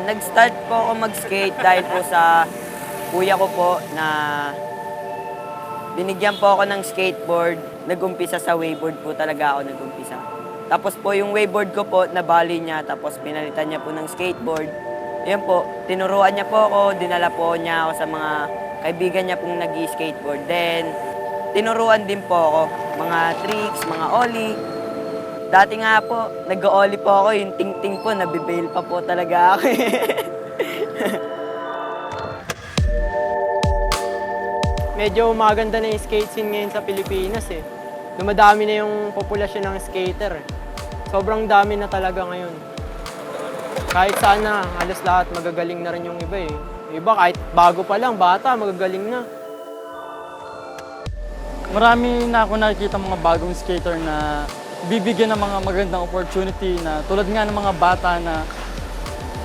Nag-start po ako mag-skate dahil po sa kuya ko po na binigyan po ako ng skateboard. Nag-umpisa sa wayboard po talaga ako nag-umpisa. Tapos po yung wayboard ko po, nabali niya, tapos pinalitan niya po ng skateboard. Ayun po, tinuruan niya po ako, dinala po niya ako sa mga kaibigan niya pong nag-skateboard. Then, tinuruan din po ako, mga tricks, mga ollie. Dati nga po, nag-ollie po ako, yung ting-ting po, nabibail pa po talaga ako. Medyo maganda na yung skate scene ngayon sa Pilipinas eh. Dumadami na yung populasyon ng skater eh. Sobrang dami na talaga ngayon. Kahit saan na, halos lahat magagaling na rin yung iba eh. Yung iba kahit bago pa lang, bata, magagaling na. Marami na ako nakikita mga bagong skater na bibigyan ng mga magandang opportunity na tulad nga ng mga bata na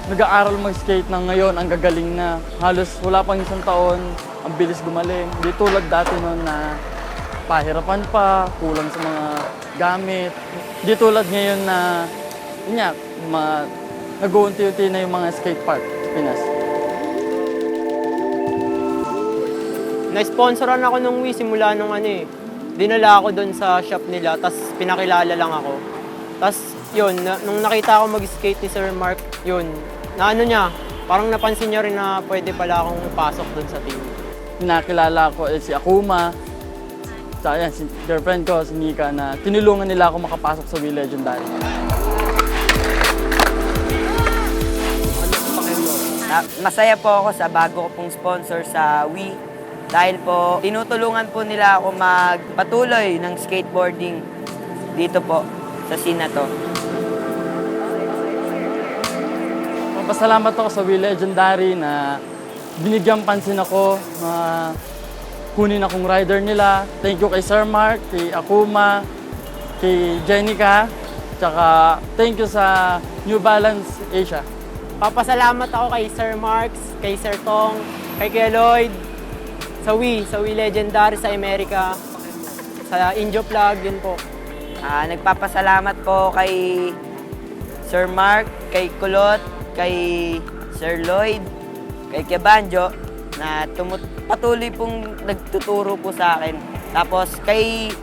nag-aaral mag-skate na ngayon, ang gagaling na. Halos wala pang isang taon, ang bilis gumaling. Di tulad dati noon na pahirapan pa, kulang sa mga gamit. Di tulad ngayon na, yun nga, nag-uunti-unti na yung mga skate park sa Pinas. Na-sponsoran ako nung Wii simula nung dinala ako doon sa shop nila, tapos pinakilala lang ako. Tapos yun, nung nakita ako mag-skate ni Sir Mark, yun, na niya, parang napansin niya rin na pwede pala akong pasok doon sa team. Nakilala ko si Akuma, si girlfriend ko, si Nika, na tinulungan nila ako makapasok sa Wii Legendary. Masaya po ako sa bago ko pong sponsor sa Wii. Dahil po, tinutulungan po nila ako magpatuloy ng skateboarding dito po sa scene na to. Pasalamat ako sa Wii Legendary na binigyan pansin ako, kunin akong rider nila. Thank you kay Sir Mark, kay Akuma, kay Jenica, tsaka thank you sa New Balance Asia. Papasalamat ako kay Sir Marks, kay Sir Tong, kay Kuya Lloyd, sa Wii Legendary sa Amerika, sa Injo Plug, yun po. Nagpapasalamat po kay Sir Mark, kay Kulot, kay Sir Lloyd, kay Kebanjo, na patuloy pong nagtuturo po sa akin. Tapos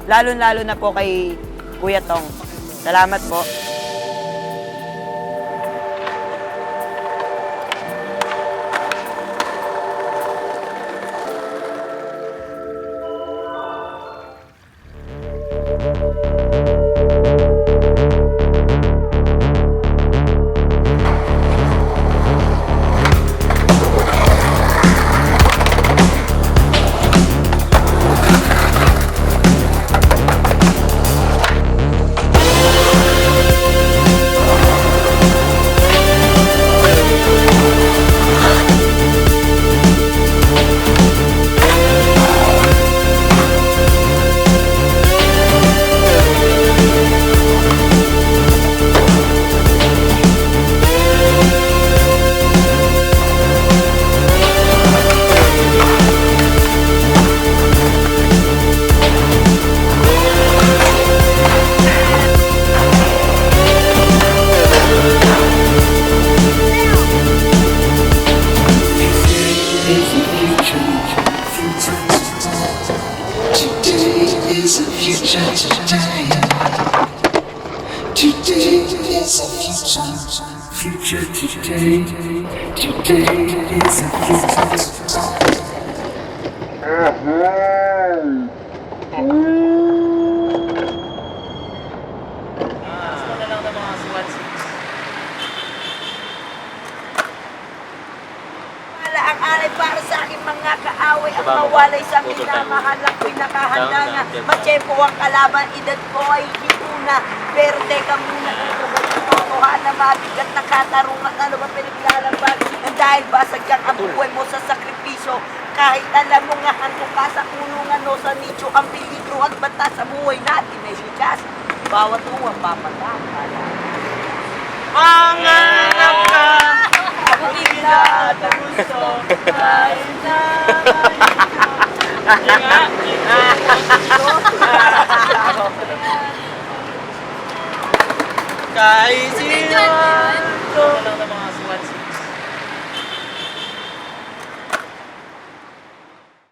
lalo-lalo na po kay Kuya Tong. Salamat po. Ang alay para sa aking mga kaaway ang mawalay sa minamahal ako'y nakahanda na matsyempo ang kalaban, edad ko ay hituna pero teka muna kukuha na mabigat na katarungan ano ba pinaglalambag dahil ba sadyang ang buhay mo sa sakripisyo kahit alam mo nga handong ka sa kulungan o sa nicho ang peligro at bata sa buhay natin ay likas bawat uwang papatang Mangarap ka, ako'y gusto, kahit na kahit sino